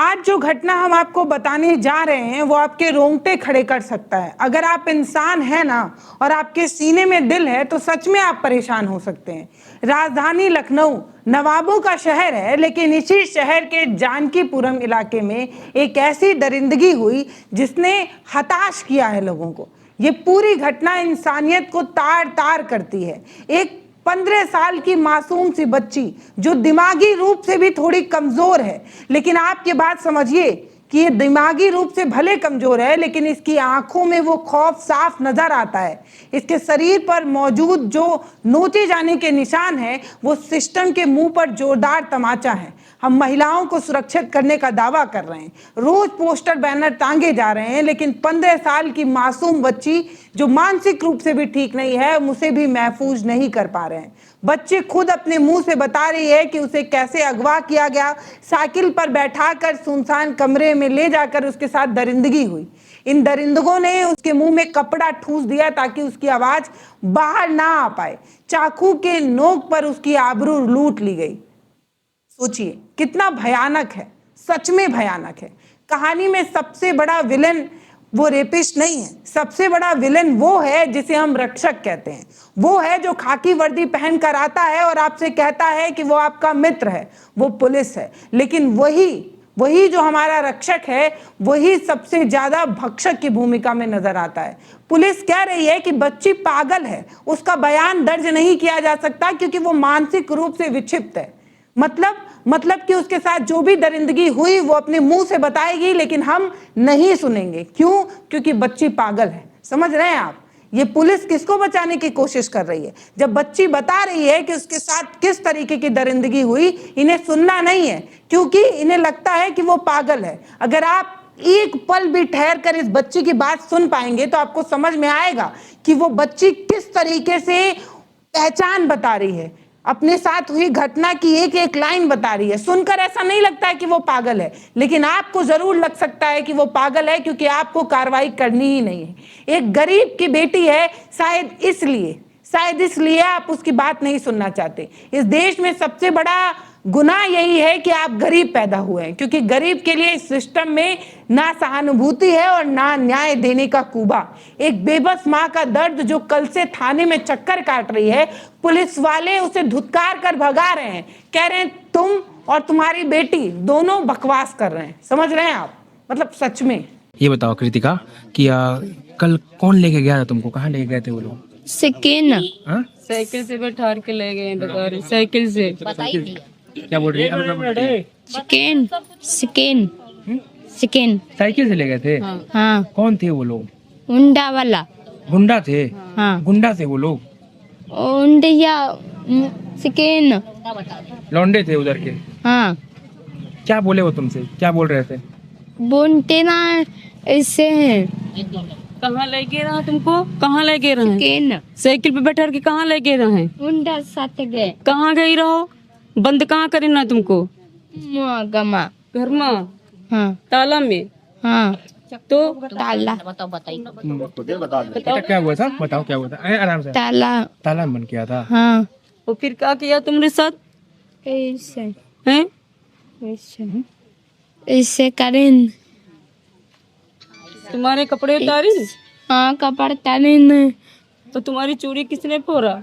आज जो घटना हम आपको बताने जा रहे हैं वो आपके रोंगटे खड़े कर सकता है। अगर आप इंसान हैं ना और आपके सीने में दिल है तो सच में आप परेशान हो सकते हैं। राजधानी लखनऊ नवाबों का शहर है, लेकिन इसी शहर के जानकीपुरम इलाके में एक ऐसी दरिंदगी हुई जिसने हताश किया है लोगों को। ये पूरी घटना इंसानियत को तार तार करती है। एक 15 साल की मासूम सी बच्ची जो दिमागी रूप से भी थोड़ी कमजोर है, लेकिन आप ये बात समझिए कि ये दिमागी रूप से भले कमजोर है लेकिन इसकी आंखों में वो खौफ साफ नजर आता है। इसके शरीर पर मौजूद जो नोचे जाने के निशान है वो सिस्टम के मुंह पर जोरदार तमाचा है। हम महिलाओं को सुरक्षित करने का दावा कर रहे हैं, रोज पोस्टर बैनर टांगे जा रहे हैं, लेकिन 15 साल की मासूम बच्ची जो मानसिक रूप से भी ठीक नहीं है उसे भी महफूज नहीं कर पा रहे हैं। बच्ची खुद अपने मुंह से बता रही है कि उसे कैसे अगवा किया गया, साइकिल पर बैठाकर सुनसान कमरे में ले जाकर उसके साथ दरिंदगी हुई। इन दरिंदगों ने उसके मुंह में कपड़ा ठूस दिया ताकि उसकी आवाज बाहर ना आ पाए। चाकू के नोक पर उसकी आबरू लूट ली गई। सोचिए कितना भयानक है, सच में भयानक है। कहानी में सबसे बड़ा विलन वो रेपिस्ट नहीं है, सबसे बड़ा विलन वो है जिसे हम रक्षक कहते हैं। वो है जो खाकी वर्दी पहन कर आता है और आपसे कहता है कि वो आपका मित्र है, वो पुलिस है। लेकिन वही जो हमारा रक्षक है वही सबसे ज्यादा भक्षक की भूमिका में नजर आता है। पुलिस कह रही है कि बच्ची पागल है, उसका बयान दर्ज नहीं किया जा सकता क्योंकि वो मानसिक रूप से विक्षिप्त है। मतलब कि उसके साथ जो भी दरिंदगी हुई वो अपने मुंह से बताएगी, लेकिन हम नहीं सुनेंगे। क्यों? क्योंकि बच्ची पागल है। समझ रहे हैं आप? ये पुलिस किसको बचाने की कोशिश कर रही है? जब बच्ची बता रही है कि उसके साथ किस तरीके की दरिंदगी हुई, इन्हें सुनना नहीं है क्योंकि इन्हें लगता है कि वो पागल है। अगर आप एक पल भी ठहर कर इस बच्ची की बात सुन पाएंगे तो आपको समझ में आएगा कि वो बच्ची किस तरीके से पहचान बता रही है, अपने साथ हुई घटना की एक एक लाइन बता रही है। सुनकर ऐसा नहीं लगता है कि वो पागल है, लेकिन आपको जरूर लग सकता है कि वो पागल है क्योंकि आपको कार्रवाई करनी ही नहीं है। एक गरीब की बेटी है, शायद इसलिए आप उसकी बात नहीं सुनना चाहते। इस देश में सबसे बड़ा गुनाह यही है कि आप गरीब पैदा हुए हैं, क्योंकि गरीब के लिए इस सिस्टम में ना सहानुभूति है और ना न्याय देने का कुबा। एक बेबस माँ का दर्द जो कल से थाने में चक्कर काट रही है, पुलिस वाले उसे धुतकार कर भगा रहे हैं, कह रहे हैं तुम और तुम्हारी बेटी दोनों बकवास कर रहे हैं। समझ रहे हैं आप? मतलब सच में। ये बताओ कृतिका कि कल कौन लेके गया था तुमको? कहाँ लेके गए थे वो लोग? साइकिल से बैठा के ले गए, बता रहे साइकिल से। क्या बोल रही है? चिकन साइकिल से ले गए थे? हाँ। कौन थे वो लोग? उंडा वाला। गुंडा थे? हाँ। गुंडा थे वो लोग? उंडिया चिकन लौंडे थे उधर के? हाँ। क्या बोले वो तुमसे? क्या बोल रहे थे? बोलते ना ऐसे है। कहाँ लेके रहा तुमको? कहाँ लेके रहे? चिकन साइकिल पे बैठा के कहाँ लेके रहे? उंडा साथ गए। कहाँ गई रहो? बंद कहाँ करे ना तुमको? गमा घर में? हाँ। ताला में? हाँ। तो ताला बेटा क्या हुआ था? बताओ क्या हुआ था? आराम से। ताला बन गया था? हाँ। और फिर क्या किया तुमने साथ? ऐसे हैं? ऐसे करें। तुम्हारे कपड़े उतारी? हाँ, कपड़ तरीन। तो तुम्हारी चूड़ी किसने फोड़ा?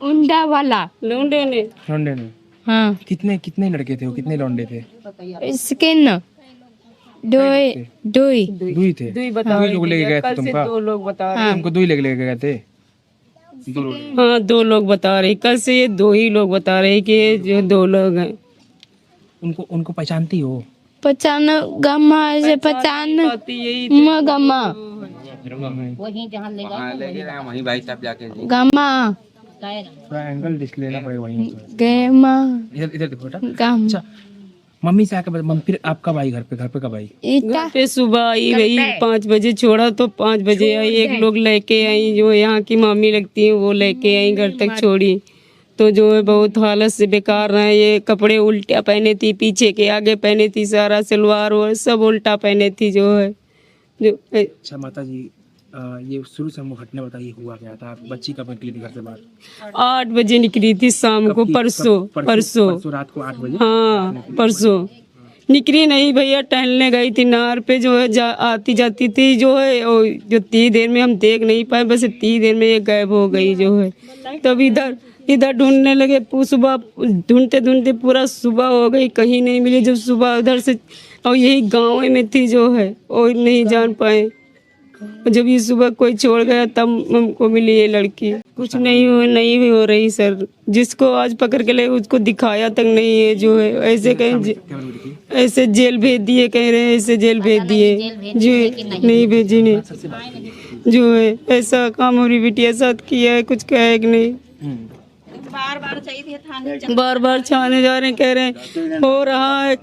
उंडा वाला लौंडे ने। लौंडे ने? हाँ। कितने लड़के थे वो? कितने लौंडे थे? चिकन दुई दुई थे? दुई बता दुई लोग लेके गए थे कल से तुमका? 2 लोग बता रहे। हाँ। तुमको दुई लेके गए थे? हाँ 2 लोग बता रहे, कल से ये 2 ही लोग बता रहे कि ये जो 2 लोग हैं। उनको पहचानती हो? पहचान गमा से पहचान यही गमा वहीं भाई साहब जाके गमा थोड़ा एंगल लेना पड़ेगा वहीं। गमा इधर देखो बेटा। गम अच्छा मम्मी से आके मम्मी फिर आप कब आई घर पे कब आई? इता पे सुबह आई रही 5 बजे छोड़ा तो 5 बजे आई। एक लोग लेके आई जो यहाँ की मामी लगती है, वो लेके आई घर तक छोड़ी। तो जो है बहुत हालत से बेकार रहे। ये कपड़े उल्टा पहने थी, पीछे के आगे पहने थी, सारा सलवार और सब उल्टा पहने थी जो है जो। अच्छा माता जी ये शुरू से हमको घटना बताइए, हुआ क्या था? बच्ची कब निकली थी घर से बाहर? 8 बजे निकली थी शाम को। परसों रात को 8 बजे? हाँ परसों निकली नहीं भैया, टहलने गई थी नहर पे जो है, आती जाती थी जो है, और जो 30 देर में हम देख नहीं पाए, बस 30 देर में ये गायब हो गई जो है। तब इधर इधर ढूंढने लगे, सुबह ढूंढते ढूंढते पूरा सुबह हो गई, कहीं नहीं मिली। जब सुबह उधर से, और यही गाँव में थी जो है, और नहीं जान पाए। जब ये सुबह कोई छोड़ गया तब हमको मिली ये लड़की। कुछ नहीं हो रही सर। जिसको आज पकड़ के ले उसको दिखाया तक नहीं है जो है। ऐसे कहीं ऐसे जेल भेज दिए, कह रहे हैं ऐसे जेल भेज दिए जी, नहीं भेजी नहीं जो है। ऐसा काम हमारी बिटिया साथ किया है, कुछ कहे कि नहीं। बार बार छाने जा रहे हैं, कह रहे हैं हो रहा है,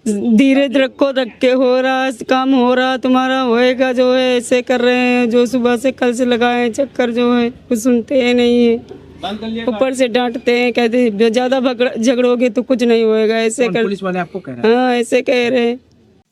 धीरे रखो, रख के हो रहा है, काम हो रहा, तुम्हारा होएगा जो है। ऐसे कर रहे हैं जो सुबह से कल से लगाए चक्कर जो है, कुछ सुनते हैं नहीं है। ऊपर से डांटते हैं, कहते हैं ज्यादा झगड़ोगे तो कुछ नहीं होएगा, ऐसे कर। पुलिस वाले आपको कह रहे हैं? हाँ, ऐसे कह रहे हैं।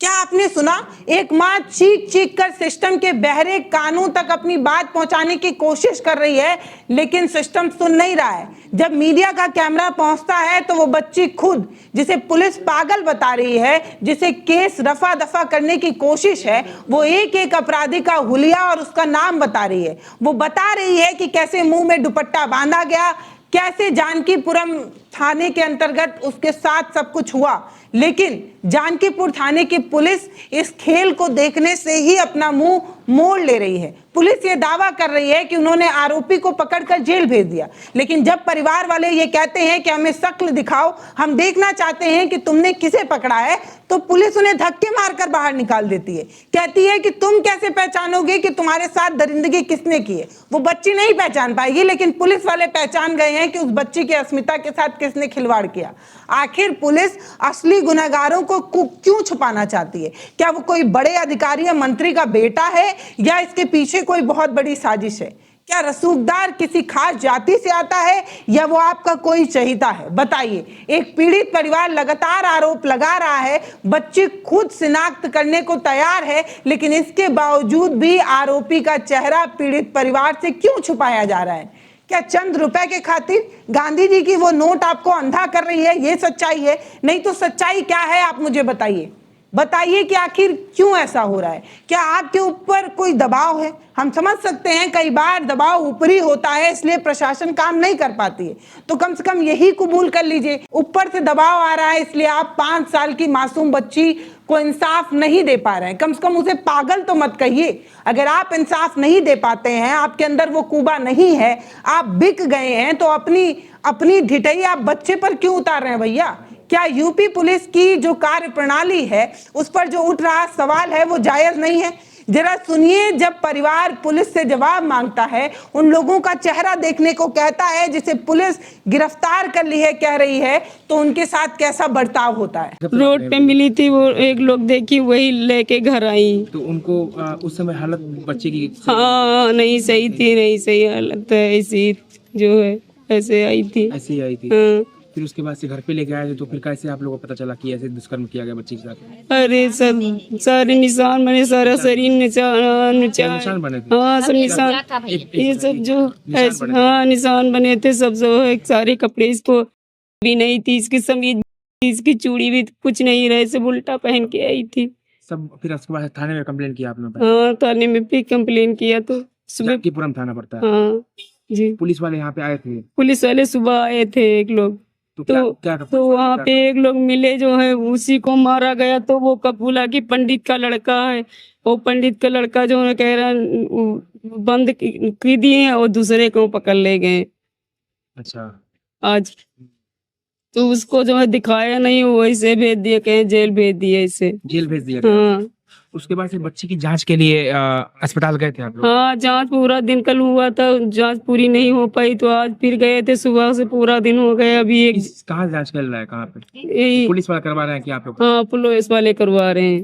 क्या आपने सुना? एक माँ चीख चीख कर सिस्टम के बहरे कानों तक अपनी बात पहुंचाने की कोशिश कर रही है, लेकिन सिस्टम सुन नहीं रहा है। जब मीडिया का कैमरा पहुंचता है तो वो बच्ची खुद, जिसे पुलिस पागल बता रही है, जिसे केस रफा दफा करने की कोशिश है, वो एक एक अपराधी का हुलिया और उसका नाम बता रही है। वो बता रही है कि कैसे मुंह में दुपट्टा बांधा गया, कैसे जानकीपुरम थाने के अंतर्गत उसके साथ सब कुछ हुआ। लेकिन जानकीपुर थाने की पुलिस इस खेल को देखने से ही अपना मुंह मोड़ ले रही है। पुलिस ये दावा कर रही है कि उन्होंने आरोपी को पकड़कर जेल भेज दिया, लेकिन जब परिवार वाले ये कहते हैं कि हमें शक्ल दिखाओ, हम देखना चाहते हैं कि तुमने किसे पकड़ा है, तो पुलिस उन्हें धक्के मारकर बाहर निकाल देती है। कहती है कि तुम कैसे पहचानोगे कि तुम्हारे साथ दरिंदगी किसने की है। वो बच्ची नहीं पहचान पाएगी, लेकिन पुलिस वाले पहचान गए हैं कि उस बच्ची की अस्मिता के साथ किसने खिलवाड़ किया। आखिर पुलिस असली गुनहगारों को क्यों छुपाना चाहती है? क्या वो कोई बड़े अधिकारी या मंत्री का बेटा है, या इसके पीछे कोई बहुत बड़ी साजिश है? क्या रसूखदार किसी खास जाति से आता है, या वो आपका कोई चहीता है? बताइए। एक पीड़ित परिवार लगातार आरोप लगा रहा है, बच्ची खुद शिनाख्त करने को तैयार है, लेकिन इसके बावजूद भी आरोपी का चेहरा पीड़ित परिवार से क्यों छुपाया जा रहा है? क्या चंद रुपए के खातिर गांधी जी की वो नोट आपको अंधा कर रही है? ये सच्चाई है? नहीं तो सच्चाई क्या है, आप मुझे बताइए कि आखिर क्यों ऐसा हो रहा है? क्या आपके ऊपर कोई दबाव है? हम समझ सकते हैं कई बार दबाव ऊपरी होता है, इसलिए प्रशासन काम नहीं कर पाती है, तो कम से कम यही कबूल कर लीजिए ऊपर से दबाव आ रहा है, इसलिए आप 5 साल की मासूम बच्ची को इंसाफ नहीं दे पा रहे हैं। कम से कम उसे पागल तो मत कहिए। अगर आप इंसाफ नहीं दे पाते हैं, आपके अंदर वो कुबा नहीं है, आप बिक गए हैं, तो अपनी ढिठई आप बच्चे पर क्यों उतार रहे हैं भैया? क्या यूपी पुलिस की जो कार्य प्रणाली है, उस पर जो उठ रहा सवाल है, वो जायज नहीं है? जरा सुनिए, जब परिवार पुलिस से जवाब मांगता है, उन लोगों का चेहरा देखने को कहता है जिसे पुलिस गिरफ्तार कर ली है, कह रही है, तो उनके साथ कैसा बर्ताव होता है। रोड पे मिली थी, वो एक लोग देखी, वही लेके घर आई। तो उनको उस समय हालत बच्चे की हाँ, नहीं सही थी, नहीं सही हालत है, ऐसी जो है ऐसे आई थी। ऐसी आई थी। हाँ। फिर उसके बाद से घर पे लेके आए, तो फिर कैसे आप लोगों को पता चला कि ऐसे दुष्कर्म किया गया बच्ची के साथ? अरे सब सारे निशान बने, सारा शरीर निशान बने थे? हाँ, सब निशान, ये सब जो हाँ निशान बने थे सब, जो है सारे कपड़े इसको भी नहीं थी, इसकी समीज, इसकी चूड़ी भी कुछ नहीं रहे, सब उल्टा पहन के आई थी सब। फिर उसके बाद थाने में कंप्लेन किया आपने? हाँ, थाने में भी कंप्लेन किया, तो सुबह जानकीपुरम थाना पड़ता है। हाँ जी। पुलिस वाले यहाँ पे आए थे? पुलिस वाले सुबह आए थे एक लोग, तो वहाँ पे एक लोग मिले जो है, उसी को मारा गया। तो वो कपूला की पंडित का लड़का है, वो पंडित का लड़का जो है कह रहा बंद की दिए और दूसरे को पकड़ ले गए। अच्छा। आज तो उसको जो है दिखाया नहीं, वैसे भेज दिया, कहीं जेल भेज दिया, इसे जेल भेज दिया। हाँ। उसके बाद से बच्ची की जांच के लिए अस्पताल गए थे आप लोग? हाँ, जांच पूरा दिन कल हुआ था, जांच पूरी नहीं हो पाई, तो आज फिर गए थे, सुबह से पूरा दिन हो गया। अभी एक कहाँ जांच चल रहा है, कहाँ पे? पुलिस वाले करवा रहे हैं कि आप लोग? हाँ, पुलिस वाले करवा रहे हैं,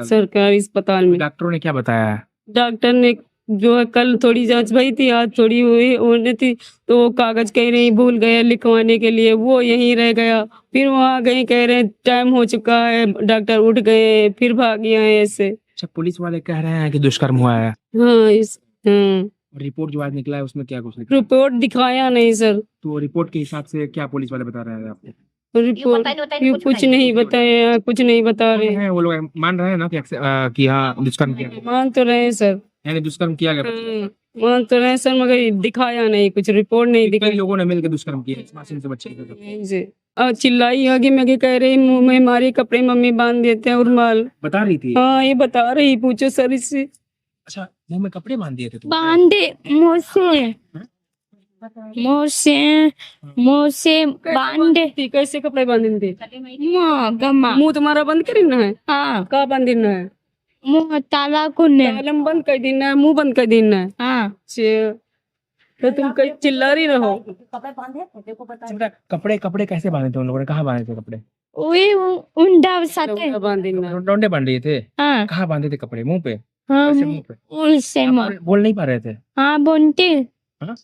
सरकारी अस्पताल में। डॉक्टरों ने क्या बताया? डॉक्टर ने जो है कल थोड़ी जांच भई थी, आज थोड़ी हुई होनी थी, तो कागज कह रही भूल गए लिखवाने के लिए, वो यहीं रह गया। फिर वहाँ गए, कह रहे टाइम हो चुका है, डॉक्टर उठ गए, फिर भाग गया है ऐसे। अच्छा, पुलिस वाले कह रहे हैं कि दुष्कर्म हुआ है? हाँ, रिपोर्ट जो आज निकला है उसमें क्या कुछ निकला? रिपोर्ट दिखाया नहीं सर। तो रिपोर्ट के हिसाब से क्या पुलिस वाले बता रहे हैं आपको? रिपोर्ट ये कुछ नहीं बताया, कुछ नहीं बता रहे। हैं वो लोग मान रहे हैं ना कि हाँ दुष्कर्म किया गया, मान तो रहे हैं सर, यानी दुष्कर्म किया गया। मान तो रहे हैं सर, मगर दिखाया नहीं, कुछ रिपोर्ट नहीं कई दिखाई। लोगों ने मिलकर दुष्कर्म किया इस मासूम से बच्चे के साथ। जी चिल्लाई आगे मैं कह रही मुंह में हमारे कपड़े मम्मी बांध देते हैं उर्माल। बता रही थी। हाँ ये बता रही, पूछो सर इससे। अच्छा मुंह में कपड़े बांध दिए थे तुम? बांधे मोसे बांधे कैसे कपड़े बांधे थे? माँ गम्मा मुंह तुम्हारा बंद करीना है? हाँ का बंद देना है? मुँह ताला कुने तालम बंद कर देना है, मुंह बंद कर देना है। हाँ अच्छा, तो तुम कहीं चिल्ला रही रहो। कपड़े कपड़े कैसे बांधे थे उन लोगों ने? कहाँ बांधे थे कपड़े? वही उंडा साथे बांध देना। डोंडे बांध दिए थे? हाँ कहाँ बांधे थे कपड़े? मुंह पे? हाँ कैसे मुंह पे? उनसे आप माँ बोल नहीं पा रहे थे? हाँ बोनते हाँ?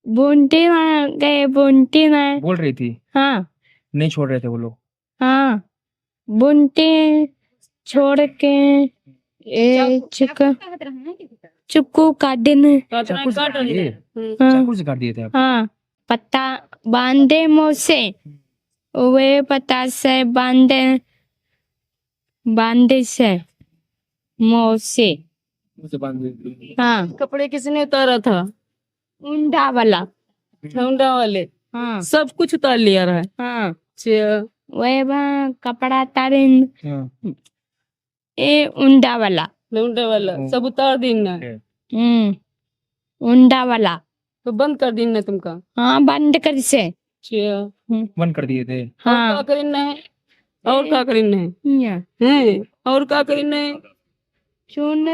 बोनते वहाँ गए बोनते वहाँ बोल रही थी? हाँ नहीं छोड़ रहे थे वो लोग? हाँ बुनते छोड़ के चुक्कू काट देने चाकू से काट दिए? हाँ चाकू से काट दिए थे आप? हाँ पत्ता बांधे मोसे वे पत्ता से बांधे से मोसे मुंह से बांध दिए थे। हाँ कपड़े किसने उतारा था? उंडा वाला ठंडा वाले हाँ सब कुछ उतार लिया रहा है। हाँ अच्छा, वे वहाँ कपड़ा तारे हाँ। ए उंडा वाला लौंडा वाला सब उतार देना है। उंडा वाला तो बंद कर देना तुमका। हाँ बंद कर से अच्छा, बंद कर दिए थे? और हाँ क्या करना है? और क्या करना है? या हैं? और क्या करना है? चून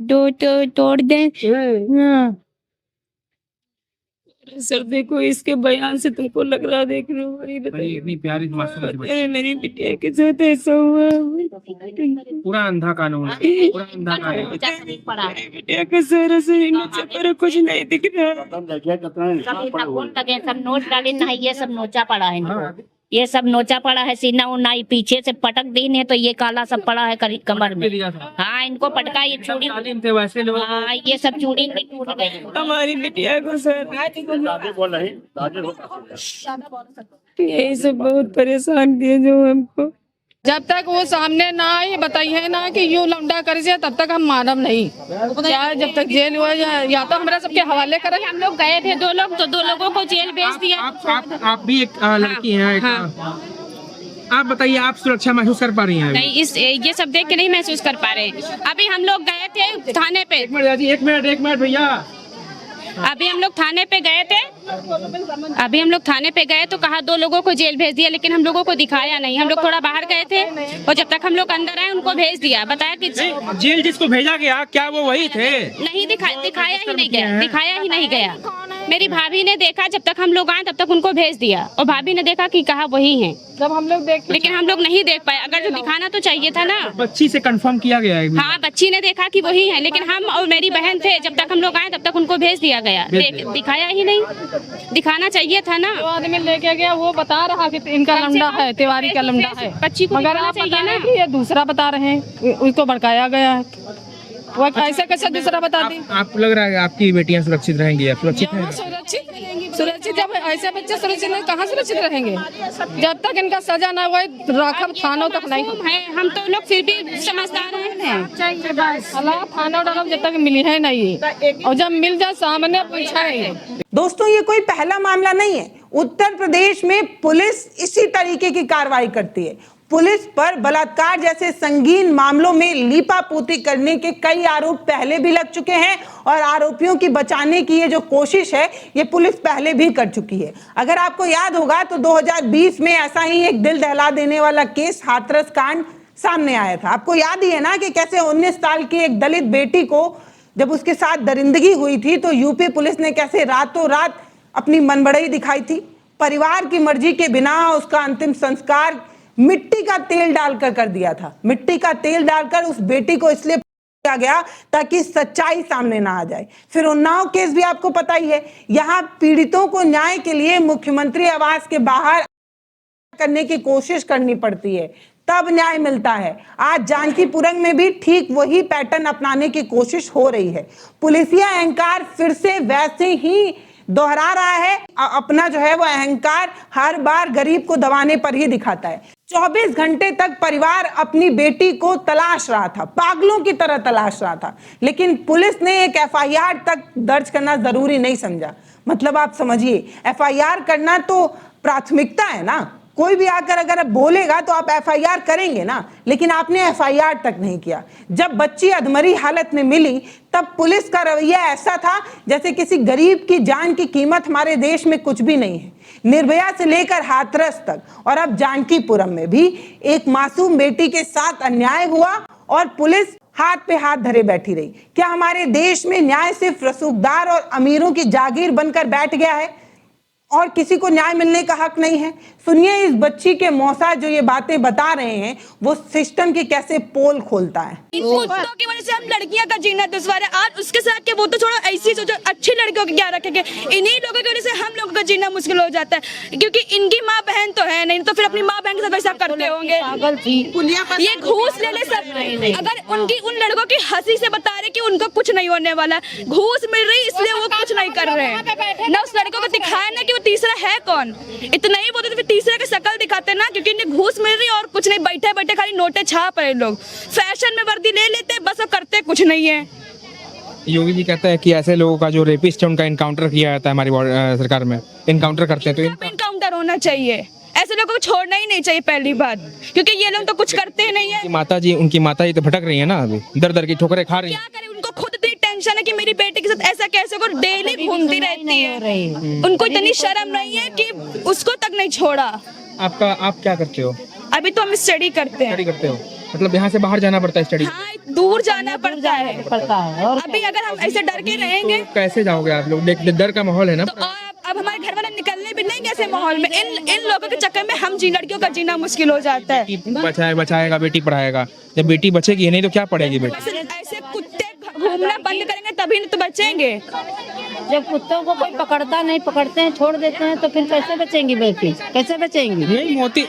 दो तो तोड़ दे हैं? हाँ सर देखो इसके बयान से तुमको लग रहा, देख रहे हो वही भाई बताइए। इतनी प्यारी मासूम सी बच्ची। अरे मेरी बिटिया के साथ ऐसा हुआ। पूरा अंधा कानून है, पूरा अंधा कानून। मेरी बिटिया का सारा शरीर नीचे पर कुछ नहीं दिख रहा। सब नोच डाले ना, ये सब नोचा पड़ा है इनको। ये सब नोचा पड़ा है, सीना उना ये पीछे से पटक दी है, तो ये काला सब पड़ा है कमर में। दिया था। हाँ इनको पटका, ये चूड़ी, तालीम थे वैसे लोग। हाँ ये सब चूड़ी इनकी टूट गई। हमारी बिटिया को सर यही सब बहुत परेशान किए जो हमको। जब तक वो सामने ना आए बताइए ना कि यूं लौंडा कर से, तब तक हम मानव नहीं। क्या जब तक जेल हुआ या तो हमारा सबके हवाले करें। हम लोग गए थे 2 लोग, तो 2 लोगों को जेल भेज दिया। आप भी एक लड़की हैं, आप बताइए, आप सुरक्षा महसूस कर पा रही हैं? नहीं, ये सब देख के नहीं महसूस कर पा रहे। अभी हम लोग गए थे थाने पे, एक मिनट भैया। अभी हम लोग थाने पे गए तो कहा 2 लोगों को जेल भेज दिया, लेकिन हम लोगों को दिखाया नहीं। हम लोग थोड़ा बाहर गए थे और जब तक हम लोग अंदर आए उनको भेज दिया। बताया कि जेल जिसको भेजा गया क्या वो वही थे? नहीं, दिखाया ही नहीं गया। मेरी भाभी ने देखा, जब तक हम लोग आए तब तक उनको भेज दिया, और भाभी ने देखा कि कहा वही है। जब हम लोग देख, लेकिन हम लोग नहीं देख पाए। अगर जो दिखाना तो चाहिए था ना। बच्ची से कंफर्म किया गया है? हाँ बच्ची ने देखा कि वही है, लेकिन हम और मेरी बहन थे, जब तक हम लोग आए तब तक उनको भेज दिया गया। दिखाया ही नहीं, दिखाना चाहिए था ना। जो आदमी लेके गया वो बता रहा कि इनका लौंडा है, तिवारी का लौंडा है। बच्ची को मगर दिखाना आप चाहिए बता रहे ना। हैं कि ये दूसरा बता रहे हैं, उसको भड़काया गया है। वो कैसे दूसरा बता दी? आप लग रहा है आपकी बेटियां सुरक्षित रहेंगी? आप सुरक्षित हैं? सुरक्षित जब ऐसे बच्चे सुरक्षित कहाँ सुरक्षित रहेंगे? जब तक इनका सजा ना हुआ राखब थानों तक नहीं है। हम तो लोग फिर भी समझदार हैं। अल्लाह थाना डालब जब तक मिली है नहीं, और जब मिल जाए सामने पूछाएंगे। दोस्तों ये कोई पहला मामला नहीं है। उत्तर प्रदेश में पुलिस इसी तरीके की कार्रवाई करती है। पुलिस पर बलात्कार जैसे संगीन मामलों में लीपापोती करने के कई आरोप पहले भी लग चुके हैं, और आरोपियों की बचाने की ये जो कोशिश है ये पुलिस पहले भी कर चुकी है। अगर आपको याद होगा तो 2020 में ऐसा ही एक दिल दहला देने वाला केस हाथरस कांड सामने आया था। आपको याद ही है ना कि कैसे 19 साल की एक दलित बेटी को जब उसके साथ दरिंदगी हुई थी तो यूपी पुलिस ने कैसे रातों रात अपनी मनबड़ई दिखाई थी। परिवार की मर्जी के बिना उसका अंतिम संस्कार मिट्टी का तेल डालकर कर दिया था। मिट्टी का तेल डालकर उस बेटी को इसलिए किया गया ताकि सच्चाई सामने ना आ जाए। फिर उन्नाव केस भी आपको पता ही है। यहाँ पीड़ितों को न्याय के लिए मुख्यमंत्री आवास के बाहर करने की कोशिश करनी पड़ती है, तब न्याय मिलता है। आज जानकीपुरम में भी ठीक वही पैटर्न अपनाने की कोशिश हो रही है। पुलिसिया अहंकार फिर से वैसे ही दोहरा रहा है अपना जो है वो अहंकार, हर बार गरीब को दबाने पर ही दिखाता है। 24 घंटे तक परिवार अपनी बेटी को तलाश रहा था, पागलों की तरह तलाश रहा था, लेकिन पुलिस ने एक FIR तक दर्ज करना जरूरी नहीं समझा। मतलब आप समझिए, FIR करना तो प्राथमिकता है ना, कोई भी आकर अगर बोलेगा तो आप FIR करेंगे ना, लेकिन आपने FIR तक नहीं किया। जब बच्ची अधमरी हालत में मिली तब पुलिस का रवैया ऐसा था जैसे किसी गरीब की जान की कीमत हमारे देश में कुछ भी नहीं है। निर्भया से लेकर हाथरस तक और अब जानकीपुरम में भी एक मासूम बेटी के साथ अन्याय हुआ और पुलिस हाथ पे हाथ धरे बैठी रही। क्या हमारे देश में न्याय सिर्फ रसूखदार और अमीरों की जागीर बनकर बैठ गया है और किसी को न्याय मिलने का हक नहीं है? सुनिए इस बच्ची के मौसा जो ये बातें बता रहे हैं वो सिस्टम की कैसे पोल खोलता है। इन कुत्तों की वजह से हम लड़कियां का जीना दुश्वार है। आज उसके साथ के वो तो छोड़ो, ऐसी सोचो अच्छी लड़कियों की क्या रखेंगे। इन्हीं लोगों की वजह से हम लोगों का जीना मुश्किल हो जाता है, क्योंकि इनकी माँ बहन तो है नहीं, तो फिर अपनी माँ बहन के साथ वैसा करते होंगे। ये घूस ले ले सब। अगर उनकी उन लड़कों की हंसी से बता रहे कि उनको कुछ नहीं होने वाला, घूस मिल रही इसलिए वो कुछ नहीं कर रहे हैं ना। उस लड़कों को दिखाया ना कि वो तीसरा है कौन, इतना ही बोलते तो तीसरे की शक्ल दिखाते ना, क्योंकि इन्हें घूस मिल रही और कुछ नहीं, बैठे बैठे खाली नोटे छाप रहे लोग, फैशन में वर्दी ले लेते बस, वो करते कुछ नहीं है। योगी जी कहता है कि ऐसे लोगों का जो रेपिस्ट है उनका इनकाउंटर किया जाता है, हमारी सरकार में इनकाउंटर करते हैं, तो इनकाउंटर होना चाहिए। ऐसे लोगों को छोड़ना ही नहीं चाहिए पहली बात, क्योंकि ये लोग तो कुछ करते ही नहीं है। उनकी माता जी तो भटक रही है ना, अभी दर दर की ठोकरें खा रही है। क्या करें, उनको खुद इतनी टेंशन है कि मेरी बेटी के साथ ऐसा कैसे, को डेली घूमती रहती है, उनको इतनी शर्म नहीं है कि उसको तक नहीं छोड़ा। आप क्या करते हो? अभी तो हम स्टडी करते हैं। स्टडी करते हो, मतलब यहाँ से बाहर जाना पड़ता है स्टडी? हाँ, दूर जाना पड़ता है। और अभी अगर हम ऐसे डर के रहेंगे तो कैसे जाओगे आप लोग? डर का माहौल है ना। तो अब हमारे घर वाले निकलने भी नहीं ऐसे माहौल में। इन लोगों के चक्कर में हम लड़कियों का जीना मुश्किल हो जाता है। बचाएगा बेटी पढ़ाएगा, जब बेटी बचेगी नहीं तो क्या पढ़ेगी बेटी? ऐसे कुत्ते घूमना बंद करेंगे तभी तो बचेंगे। जब कुत्तों को कोई पकड़ता नहीं, पकड़ते हैं छोड़ देते हैं, तो फिर कैसे बचेंगी बेटी, कैसे बचेंगी? नहीं मोती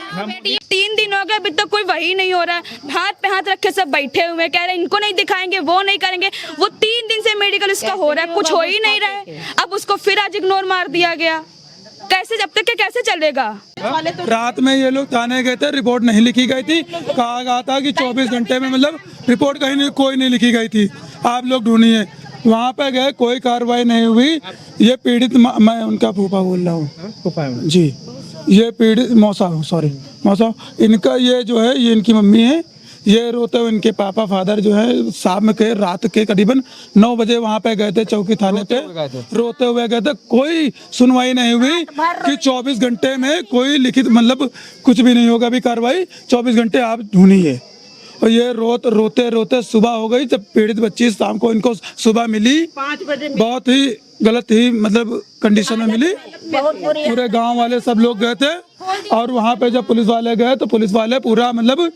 3 दिन हो गए अभी तक कोई वही नहीं हो रहा है। हाथ पे हाथ रखे सब बैठे हुए, कह रहे इनको नहीं दिखाएंगे, वो नहीं करेंगे। वो 3 दिन से मेडिकल उसका हो रहा है, कुछ हो ही नहीं रहा है। अब उसको फिर आज इग्नोर मार दिया गया। कैसे, जब तक कैसे चलेगा? रात में ये लोग थाने गए थे, रिपोर्ट नहीं लिखी गई थी, कहा गया था कि 24 घंटे में, मतलब रिपोर्ट कहीं नहीं, कोई नहीं लिखी गई थी, आप लोग ढूंढिए। वहाँ पे गए, कोई कार्रवाई नहीं हुई। ये पीड़ित, मैं उनका फूफा बोल रहा हूँ जी, ये पीड़ित मौसा, सॉरी मौसा, इनका ये जो है, ये इनकी मम्मी है। ये रोते हुए इनके पापा फादर जो है शाम के रात के करीबन 9 बजे वहाँ पे गए थे, चौकी थाने पे रोते हुए गए थे। कोई सुनवाई नहीं हुई कि 24 घंटे में कोई लिखित, मतलब कुछ भी नहीं होगा अभी कार्रवाई, 24 घंटे आप ढूंढिए। और ये रोते रोते सुबह हो गई। जब पीड़ित बच्ची शाम को इनको सुबह मिली, बहुत ही गलत ही मतलब कंडीशन में मिली। पूरे गांव वाले सब लोग गए थे और वहाँ पे जब पुलिस वाले गए तो पुलिस वाले पूरा मतलब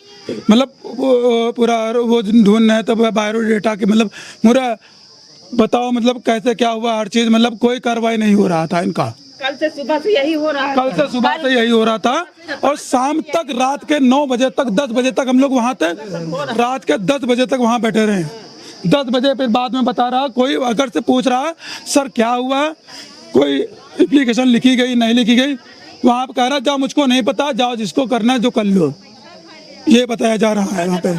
पूरा वो ढूंढ रहे थे बायोडेटा के, मतलब पूरा बताओ मतलब कैसे क्या हुआ, हर चीज, मतलब कोई कार्रवाई नहीं हो रहा था इनका। कल से सुबह से यही हो रहा था और शाम तक, रात के 9 बजे तक, 10 बजे तक हम लोग वहाँ थे, रात के 10 बजे तक वहाँ बैठे रहे। 10 बजे फिर बाद में बता रहा, कोई अगर से पूछ रहा सर क्या हुआ, कोई एप्लीकेशन लिखी गई नहीं लिखी गई, वहाँ पे कह रहा जाओ मुझको नहीं पता, जाओ जिसको करना है जो कर लो, ये बताया जा रहा है। वहाँ पे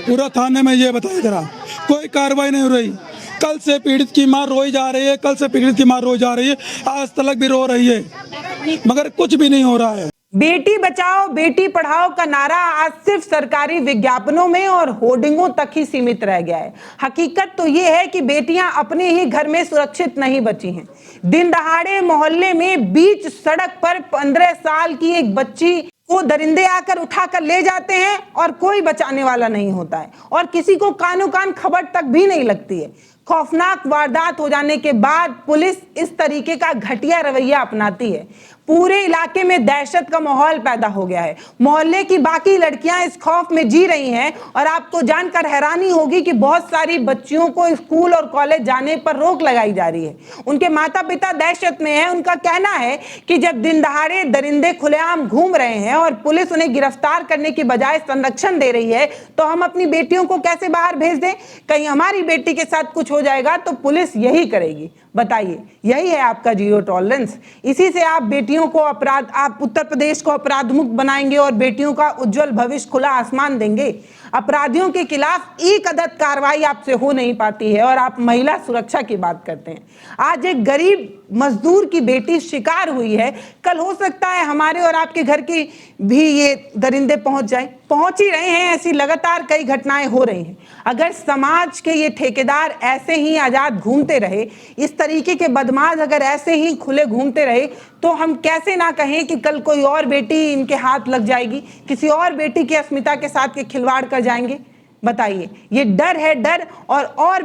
पूरा थाने में ये बताया जा रहा, कोई कार्रवाई नहीं हो रही। कल से पीड़ित की मां रोई जा रही है, कल से पीड़ित की मां रोई जा रही है, आज तक भी रो रही है, मगर कुछ भी नहीं हो रहा है। बेटी बचाओ बेटी पढ़ाओ का नारा आज सिर्फ सरकारी विज्ञापनों में और होर्डिंगों तक ही सीमित रह गया है। हकीकत तो ये है कि बेटियां अपने ही घर में सुरक्षित नहीं बची हैं। दिन दहाड़े मोहल्ले में बीच सड़क पर 15 साल की एक बच्ची को दरिंदे आकर उठाकर ले जाते हैं और कोई बचाने वाला नहीं होता है और किसी को कानो कान खबर तक भी नहीं लगती है। खौफनाक वारदात हो जाने के बाद पुलिस इस तरीके का घटिया रवैया अपनाती है। पूरे इलाके में दहशत का माहौल पैदा हो गया है। मोहल्ले की बाकी लड़कियां इस खौफ में जी रही हैं और आपको जानकर हैरानी होगी कि बहुत सारी बच्चियों को स्कूल और कॉलेज जाने पर रोक लगाई जा रही है। उनके माता पिता दहशत में हैं। उनका कहना है कि जब दिन दहाड़े दरिंदे खुलेआम घूम रहे हैं और पुलिस उन्हें गिरफ्तार करने की बजाय संरक्षण दे रही है तो हम अपनी बेटियों को कैसे बाहर भेज दें? कहीं हमारी बेटी के साथ कुछ हो हो जाएगा तो पुलिस यही करेगी। बताइए, यही है आपका जीरो टॉलरेंस? इसी से आप बेटियों को आप उत्तर प्रदेश को अपराध मुक्त बनाएंगे और बेटियों का उज्जवल भविष्य खुला आसमान देंगे। अपराधियों के खिलाफ एक अदद कार्रवाई आपसे हो नहीं पाती है और आप महिला सुरक्षा की बात करते हैं। आज एक गरीब मजदूर की बेटी शिकार हुई है, कल हो सकता है हमारे और आपके घर की भी ये दरिंदे पहुंच ही रहे हैं। ऐसी लगातार कई घटनाएं हो रही हैं। अगर समाज के ये ठेकेदार ऐसे ही आजाद घूमते रहे, इस तरीके के बदमाश अगर ऐसे ही खुले घूमते रहे, तो हम कैसे ना कहें कि कल कोई और बेटी इनके हाथ लग जाएगी, किसी और बेटी की अस्मिता के साथ के खिलवाड़ कर जाएंगे। बताइए, ये डर है, डर और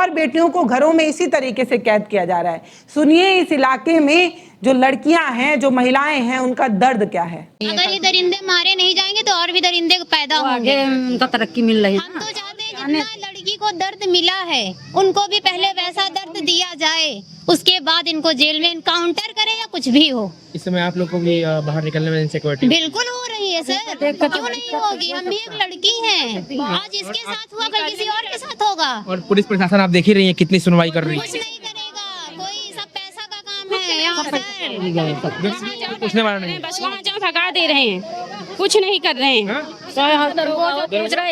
बेटियों को घरों में इसी तरीके से कैद किया जा रहा है। सुनिए इस इलाके में जो लड़कियां हैं, जो महिलाएं हैं, उनका दर्द क्या है। अगर ये दरिंदे मारे नहीं जाएंगे तो और भी दरिंदे पैदा होंगे। उनका तरक्की मिल रही है। हम तो चाहते हैं जितना लड़की को दर्द मिला है उनको भी पहले वैसा दर्द दिया जाए, उसके बाद इनको जेल में एनकाउंटर करें या कुछ भी हो। इस समय आप लोग को भी बाहर निकलने में इनसिक्योरिटी बिल्कुल हो रही है सर, क्यों नहीं होगी? हम भी एक लड़की हैं, आज इसके साथ हुआ कल किसी और के साथ होगा। और पुलिस प्रशासन आप देख ही रही है कितनी सुनवाई कर रही है। कुछ नहीं करेगा कोई, सब पैसा का काम है यहाँ सर। पूछने वाला नहीं, बस वहाँ जाओ भगा दे रहे हैं, कुछ नहीं कर रहे हैं। पूछ रहे,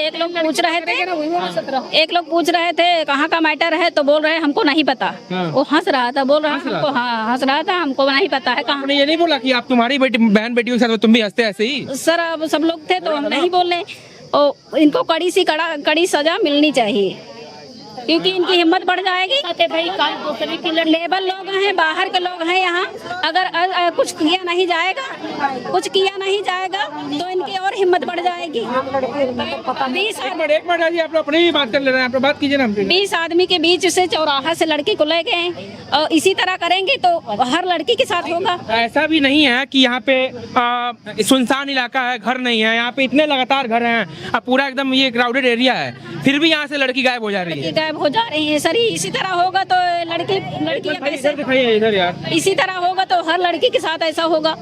एक लोग पूछ रहे थे कहाँ का मैटर है, तो बोल रहे हमको नहीं पता। वो हंस रहा था, बोल रहा हमको, हाँ हंस रहा था, हमको नहीं पता है कहाँ। ये नहीं बोला कि आप तुम्हारी बहन बेटियों के साथ तुम भी हंसते ऐसे ही? सर अब सब लोग थे तो हम नहीं बोले। इनको कड़ी सजा मिलनी चाहिए, क्योंकि इनकी हिम्मत बढ़ जाएगी। लेबर लोग हैं, बाहर के लोग हैं यहाँ, अगर कुछ किया नहीं जाएगा तो इनकी और हिम्मत बढ़ जाएगी। 20 आदमी के बीच से चौराहा से लड़की को ले गए और इसी तरह करेंगे तो हर लड़की के साथ होगा। ऐसा भी नहीं है कि यहाँ पे सुनसान इलाका है, घर नहीं है, यहाँ पे इतने लगातार घर हैं, पूरा एकदम ये क्राउडेड एरिया है, फिर भी यहाँ से लड़की गायब हो जा रही है। गायब हो जा रही है सर, इसी तरह होगा तो लड़की इधर यार, इसी तरह होगा तो हर लड़की के साथ ऐसा होगा,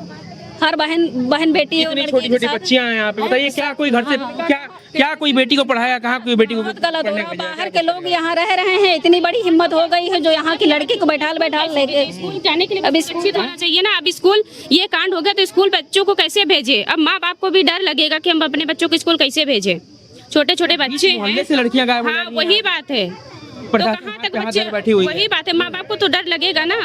हर बहन बेटी और छोटी छोटी बच्चियां हैं यहाँ पे। बताइए क्या कोई घर से क्या कोई बेटी को पढ़ाया, कहाँ कोई बेटी को? बहुत गलत होगा। बाहर के लोग यहाँ रह रहे हैं, इतनी बड़ी हिम्मत हो गई है जो यहाँ की लड़की को बैठाल लेके स्कूल जाने के लिए अभी सुरक्षित होना चाहिए ना। अब स्कूल ये कांड हो गया तो स्कूल बच्चों को कैसे भेजे? अब माँ बाप को भी डर लगेगा कि हम अपने बच्चों को स्कूल कैसे भेजे। छोटे छोटे बच्चे हैं, से लड़कियां गायब हो हाँ जाती हैं। वही बात है, तो कहाँ तक बच्चे, वही बात है, माँ बाप को तो डर लगेगा ना।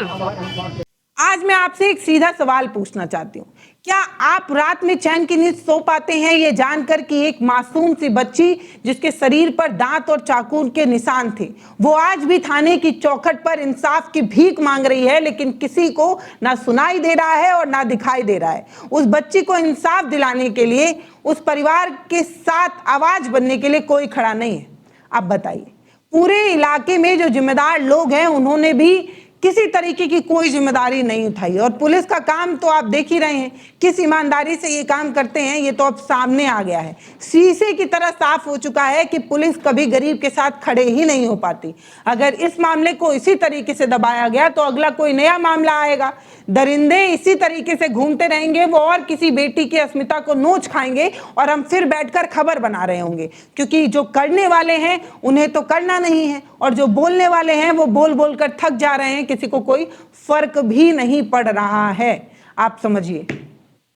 आज मैं आपसे एक सीधा सवाल पूछना चाहती हूँ, क्या आप रात में चैन की नींद सो पाते हैं ये जानकर कि एक मासूम सी बच्ची जिसके शरीर पर दांत और चाकू के निशान थे, वो आज भी थाने की चौखट पर इंसाफ की भीख मांग रही है, लेकिन किसी को ना सुनाई दे रहा है और ना दिखाई दे रहा है। उस बच्ची को इंसाफ दिलाने के लिए, उस परिवार के साथ आवाज बनने के लिए कोई खड़ा नहीं है। अब बताइए, पूरे इलाके में जो जिम्मेदार लोग हैं उन्होंने भी किसी तरीके की कोई जिम्मेदारी नहीं उठाई, और पुलिस का काम तो आप देख ही रहे हैं, किस ईमानदारी से ये काम करते हैं ये तो अब सामने आ गया है। शीशे की तरह साफ हो चुका है कि पुलिस कभी गरीब के साथ खड़े ही नहीं हो पाती। अगर इस मामले को इसी तरीके से दबाया गया तो अगला कोई नया मामला आएगा, दरिंदे इसी तरीके से घूमते रहेंगे, वो और किसी बेटी की अस्मिता को नोच खाएंगे और हम फिर बैठकर खबर बना रहे होंगे, क्योंकि जो करने वाले हैं उन्हें तो करना नहीं है और जो बोलने वाले हैं वो बोल बोल कर थक जा रहे हैं, किसी को कोई फर्क भी नहीं पड़ रहा है। आप समझिए।